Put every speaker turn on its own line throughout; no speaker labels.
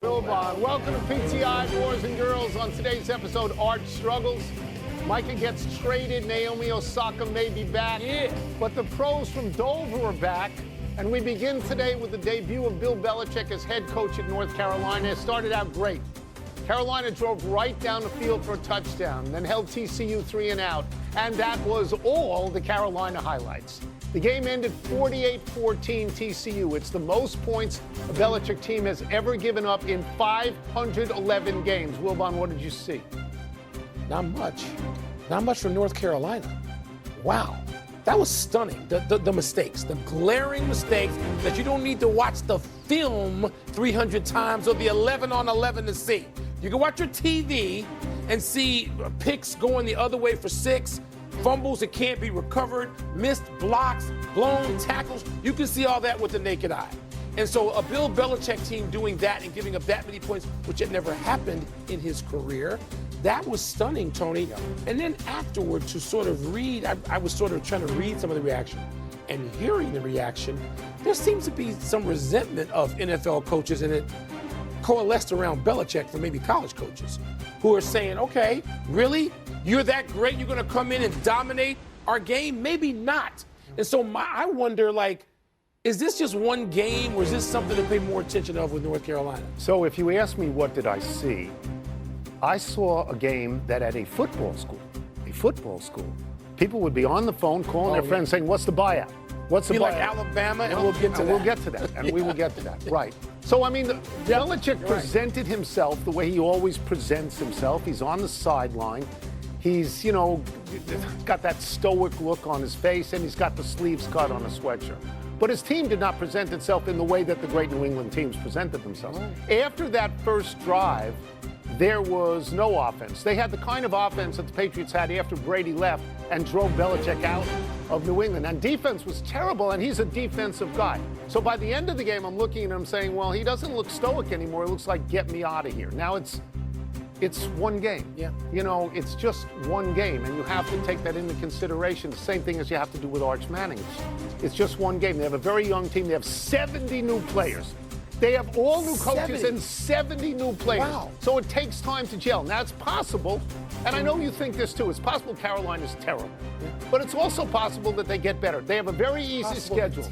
Wilbon, welcome to PTI Boys and Girls. On today's episode, Art struggles. Micah gets traded. Naomi Osaka may be back.
Yeah.
But the pros from Dover are back. And we begin today with the debut of Bill Belichick as head coach at North Carolina. It started out great. Carolina drove right down the field for a touchdown, then held TCU 3 and out. And that was all the Carolina highlights. The game ended 48-14 TCU. It's the most points a Belichick team has ever given up in 511 games. Wilbon, what did you see?
Not much. Not much from North Carolina. Wow. That was stunning. The mistakes, the glaring mistakes that you don't need to watch the film 300 times or the 11 on 11 to see. You can watch your TV and see picks going the other way for 6, fumbles that can't be recovered, missed blocks, blown tackles. You can see all that with the naked eye. And so a Bill Belichick team doing that and giving up that many points, which had never happened in his career, that was stunning, Tony. Yeah. And then afterward, to sort of read, I was sort of trying to read some of the reaction. And hearing the reaction, there seems to be some resentment of NFL coaches, and it coalesced around Belichick for maybe college coaches who are saying, okay, really? You're that great? You're going to come in and dominate our game? Maybe not. And so I wonder, like, is this just one game, or is this something to pay more attention of with North Carolina?
So if you ask me what did I see, I saw a game that at a football school, people would be on the phone calling their friends saying, what's the buyout? What's the buyout?
Like Alabama, and we'll get to that.
We'll get to that, and we will get to that, right. So, I mean, Belichick presented himself the way he always presents himself. He's on the sideline. He's, you know, got that stoic look on his face, and he's got the sleeves cut on a sweatshirt. But his team did not present itself in the way that the great New England teams presented themselves. Right. After that first drive, there was no offense. They had the kind of offense that the Patriots had after Brady left and drove Belichick out of New England. And defense was terrible, and he's a defensive guy. So by the end of the game, I'm looking at him saying, well, he doesn't look stoic anymore. It looks like, get me out of here. Now it's one game.
Yeah.
You know, it's just one game, and you have to take that into consideration. The same thing as you have to do with Arch Manning. It's just one game. They have a very young team. They have 70 new players. They have all new coaches and 70 new players. Wow. So it takes time to gel. Now, it's possible, and I know you think this too, it's possible Carolina's terrible. Yeah. But it's also possible that they get better. They have a very easy schedule.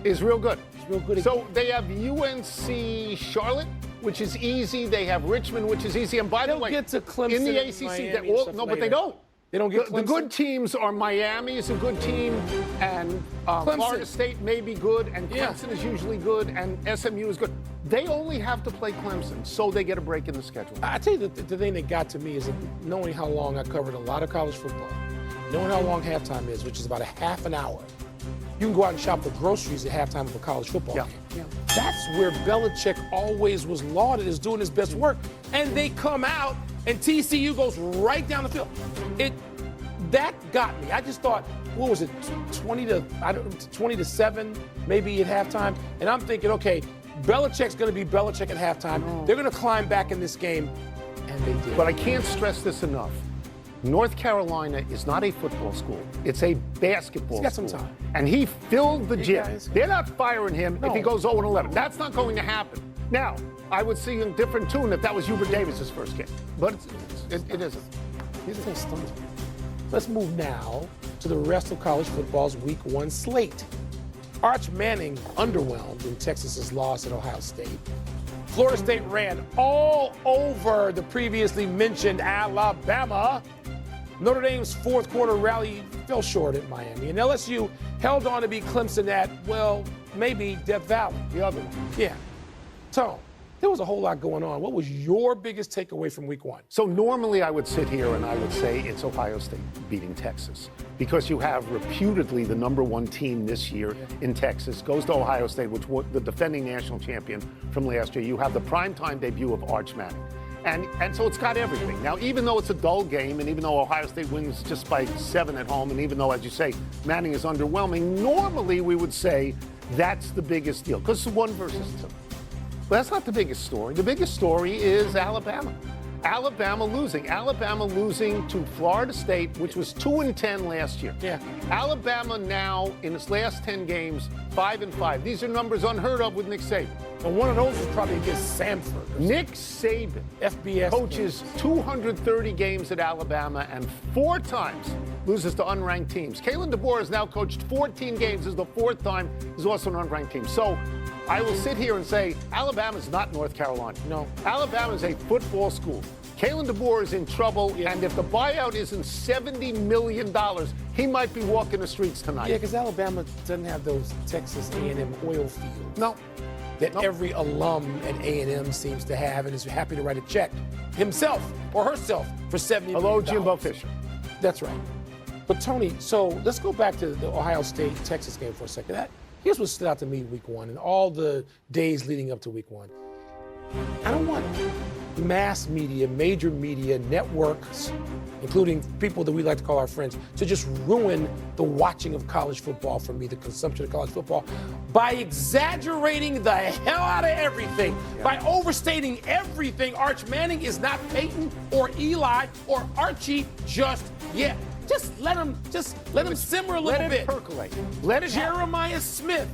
Is real good.
It's real good.
So they have UNC Charlotte, which is easy. They have Richmond, which is easy. And by the way,
get to Clemson
in the ACC, but they don't.
They don't get
the good teams are Miami is a good team, and Florida State may be good, and Clemson is usually good, and SMU is good. They only have to play Clemson, so they get a break in the schedule.
I tell you, the thing that got to me is knowing how long I covered a lot of college football, knowing how long halftime is, which is about a half an hour. You can go out and shop for groceries at halftime of a college football game. Yeah. That's where Belichick always was lauded as doing his best work. And they come out, and TCU goes right down the field. That got me. I just thought, what was it, 20 to 7, maybe at halftime? And I'm thinking, okay, Belichick's going to be Belichick at halftime. They're going to climb back in this game, and they did.
But I can't stress this enough. North Carolina is not a football school. It's a basketball school.
He's got some time.
And he filled the gym. They're not firing him if he goes 0-11. That's not going to happen. Now, I would see a different tune if that was Hubert Davis's first game. But it isn't.
It's stunning. Let's move now to the rest of college football's Week 1 slate. Arch Manning underwhelmed in Texas's loss at Ohio State. Florida State ran all over the previously mentioned Alabama. Notre Dame's fourth quarter rally fell short at Miami. And LSU held on to beat Clemson at, well, maybe Death Valley, the other one. Yeah. Tom, there was a whole lot going on. What was your biggest takeaway from Week 1?
So normally I would sit here and I would say it's Ohio State beating Texas because you have reputedly the number 1 team this year in Texas goes to Ohio State, which was the defending national champion from last year. You have the primetime debut of Arch Manning. And so it's got everything. Now, even though it's a dull game, and even though Ohio State wins just by 7 at home, and even though, as you say, Manning is underwhelming, normally we would say that's the biggest deal, because it's 1 versus 2. But that's not the biggest story. The biggest story is Alabama. Alabama losing to Florida State, which was 2-10 last year.
Yeah.
Alabama now, in its last 10 games, 5-5. These are numbers unheard of with Nick Saban.
And one of those is probably against Samford.
Nick Saban
FBS
coaches 230 games at Alabama and 4 times loses to unranked teams. Kalen DeBoer has now coached 14 games. This is the 4th time he's also an unranked team. So I will sit here and say Alabama's not North Carolina.
No.
Alabama's a football school. Kalen DeBoer is in trouble, and if the buyout isn't $70 million, he might be walking the streets tonight.
Yeah, because Alabama doesn't have those Texas A&M oil fields.
No.
That every alum at A&M seems to have and is happy to write a check himself or herself for $70 million.
Hello, Jimbo Fisher.
That's right. But, Tony, so let's go back to the Ohio State-Texas game for a second. Here's what stood out to me week 1 and all the days leading up to week 1. I don't want mass media, major media, networks, including people that we like to call our friends, to just ruin the watching of college football for me, the consumption of college football, by exaggerating the hell out of everything, by overstating everything. Arch Manning is not Peyton or Eli or Archie just yet. Just let him simmer a little bit.
Let it percolate. Let it
Jeremiah Smith.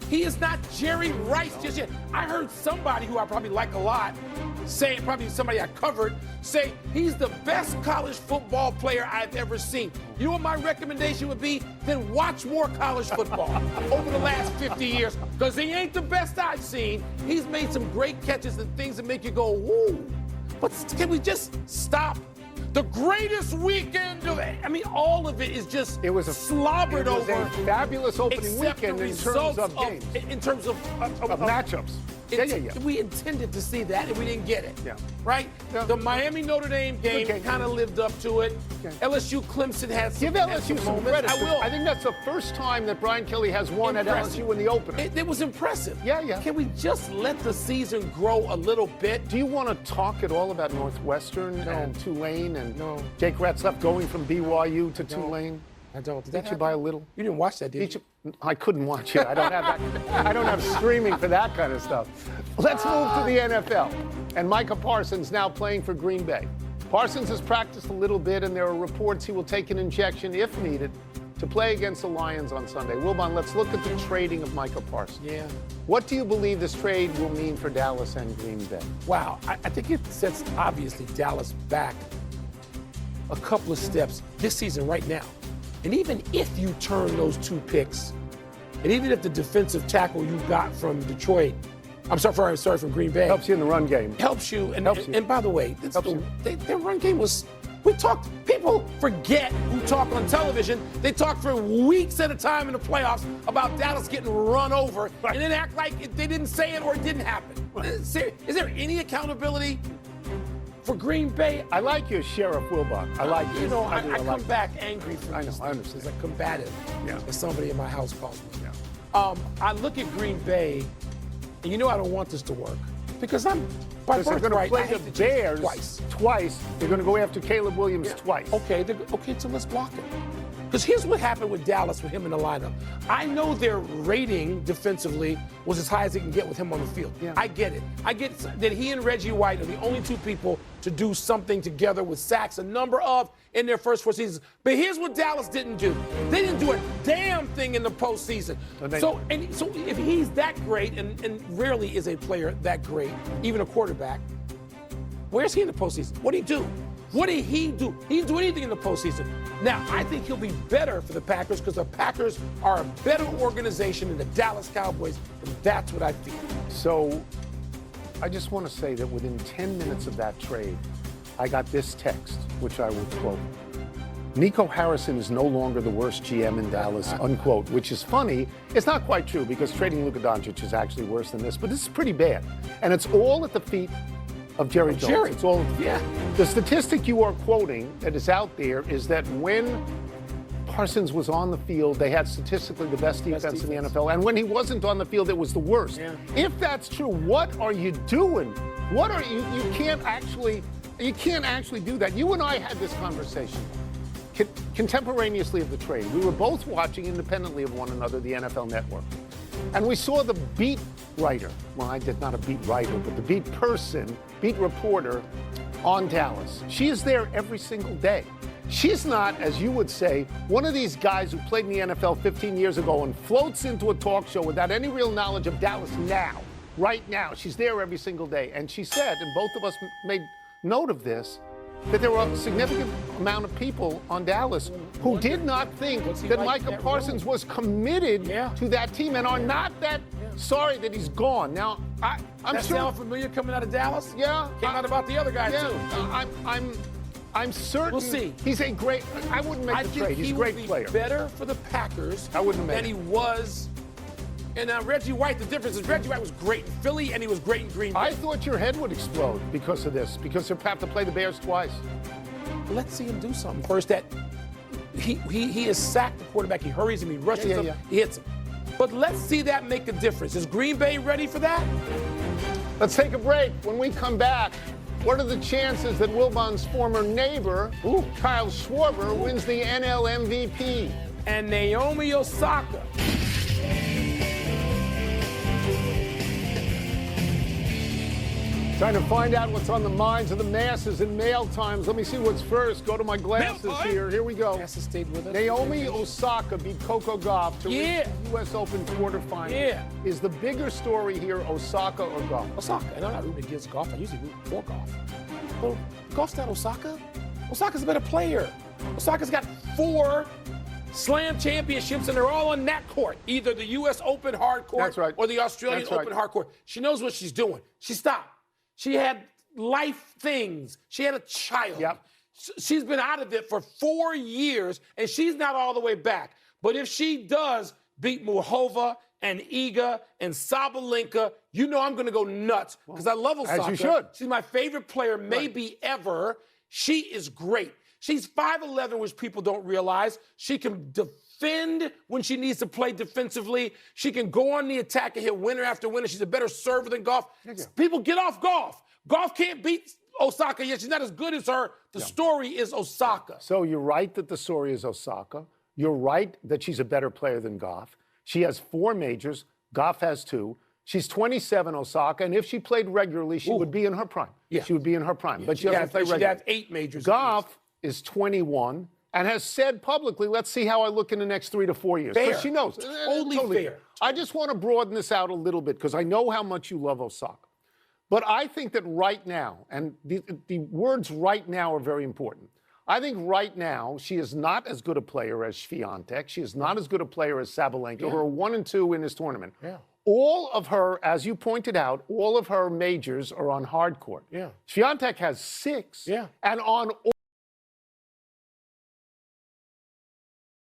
He is not Jerry Rice just yet. I heard somebody who I probably like a lot say, probably somebody I covered, say he's the best college football player I've ever seen. You know what my recommendation would be? Then watch more college football over the last 50 years, because he ain't the best I've seen. He's made some great catches and things that make you go, woo. But can we just stop? The greatest weekend of it. I mean, all of it is just slobbered over.
It was a fabulous opening weekend in terms of games.
In terms of
matchups.
We intended to see that, and we didn't get it.
Yeah.
Right?
Yeah.
The Miami-Notre Dame game kind of lived up to it. Okay. LSU-Clemson had some
Give LSU some credit.
I will.
I think that's the first time that Brian Kelly has won at LSU in the opener.
It was impressive.
Yeah.
Can we just let the season grow a little bit?
Do you want to talk at all about Northwestern and Tulane and Jake Retzlaff going from BYU to Tulane?
I don't.
Did you buy a little?
You didn't watch that, did you?
I couldn't watch it. I don't have that. I don't have streaming for that kind of stuff. Let's move to the NFL. And Micah Parsons now playing for Green Bay. Parsons has practiced a little bit, and there are reports he will take an injection if needed to play against the Lions on Sunday. Wilbon, let's look at the trading of Micah Parsons.
Yeah.
What do you believe this trade will mean for Dallas and Green Bay?
Wow. I think it sets, obviously, Dallas back a couple of steps this season right now. And even if you turn those 2 picks, and even if the defensive tackle you got from Detroit, from Green Bay.
Helps you in the run game.
Helps you. And by the way, their run game was, people forget who talk on television. They talk for weeks at a time in the playoffs about Dallas getting run over, and then act like they didn't say it or it didn't happen. Is there any accountability for Green Bay?
I like you, Sheriff Wilbon. I like you.
I come back angry from these
I understand.
It's like combative, as somebody in my house calls me.
Yeah.
I look at Green Bay, and I don't want this to work because they're
going to play the Bears twice. They're going to go after Caleb Williams twice.
Okay, so let's block it. Because here's what happened with Dallas with him in the lineup. I know their rating defensively was as high as it can get with him on the field. Yeah. I get it. I get that he and Reggie White are the only 2 people to do something together with sacks, a number of in their first 4 seasons. But here's what Dallas didn't do. They didn't do a damn thing in the postseason. So if he's that great, and rarely is a player that great, even a quarterback, where's he in the postseason? What did he do? What did he do? He didn't do anything in the postseason. Now, I think he'll be better for the Packers because the Packers are a better organization than the Dallas Cowboys, and that's what I feel.
So I just want to say that within 10 minutes of that trade, I got this text, which I will quote. Nico Harrison is no longer the worst GM in Dallas, unquote, which is funny. It's not quite true because trading Luka Doncic is actually worse than this, but this is pretty bad. And it's all at the feet of Jerry Jones. It's all, The statistic you are quoting that is out there is that when Parsons was on the field, they had statistically the best defense in the NFL. And when he wasn't on the field, it was the worst. Yeah. If that's true, what are you doing? What are you can't actually do that. You and I had this conversation contemporaneously of the trade. We were both watching independently of one another, the NFL Network. And we saw the beat writer, well, I did not a beat writer, but the beat reporter on Dallas. She is there every single day. She's not, as you would say, one of these guys who played in the NFL 15 years ago and floats into a talk show without any real knowledge of Dallas now. right now. She's there every single day. And she said, and both of us made note of this, that there were a significant amount of people on Dallas who did not think that Micah Parsons was committed to that team and are not that sorry that he's gone. Now, I'm
that
sure.
sound familiar coming out of Dallas?
Yeah.
Came out about the other guy, too.
I'm certain.
We'll see.
He's a great. I wouldn't make the trade. He's a great player.
Better for the Packers than he was. And Reggie White, the difference is Reggie White was great in Philly and he was great in Green Bay.
I thought your head would explode because of this, because they'll have to play the Bears twice.
Let's see him do something first. That he has sacked the quarterback. He hurries him. He rushes him. He hits him. But let's see that make a difference. Is Green Bay ready for that?
Let's take a break. When we come back, what are the chances that Wilbon's former neighbor, Kyle Schwarber, wins the NL MVP?
And Naomi Osaka.
Trying to find out what's on the minds of the masses in mail times. Let me see what's first. Go to my glasses here. Here we go.
Stayed with us.
Naomi Osaka beat Coco Gauff to reach the U.S. Open quarterfinals. Is the bigger story here Osaka or Gauff?
Osaka. And I'm not rooting against Gauff. I usually root for Gauff. Well, Gauff's not Osaka. Osaka's a better player. Osaka's got 4 Slam championships, and they're all on that court, either the U.S. Open hard court or the Australian Open hard court. She knows what she's doing. She stopped. She had life things. She had a child. She's been out of it for 4 years, and she's not all the way back. But if she does beat Muhova and Iga and Sabalenka, you know I'm going to go nuts because I love Osaka.
As you should.
She's my favorite player maybe ever. She is great. She's 5'11", which people don't realize. She can defend when she needs to play defensively. She can go on the attack and hit winner after winner. She's a better server than Gauff. People get off Gauff. Gauff can't beat Osaka yet. She's not as good as her. The story is Osaka.
So you're right that the story is Osaka. You're right that she's a better player than Gauff. She has 4 majors. Gauff has 2. She's 27, Osaka, and if she played regularly, she would be in her prime. She would be in her prime, but she doesn't play regularly.
She'd have 8 majors.
Gauff is 21 and has said publicly, let's see how I look in the next 3 to 4 years.
Fair.
She knows.
Totally fair.
I just want to broaden this out a little bit because I know how much you love Osaka. But I think that right now, and the words right now are very important. I think right now she is not as good a player as Swiatek. She is not as good a player as Sabalenka, who are 1 and 2 in this tournament. All of her, as you pointed out, all of her majors are on hard court. Swiatek has 6. And on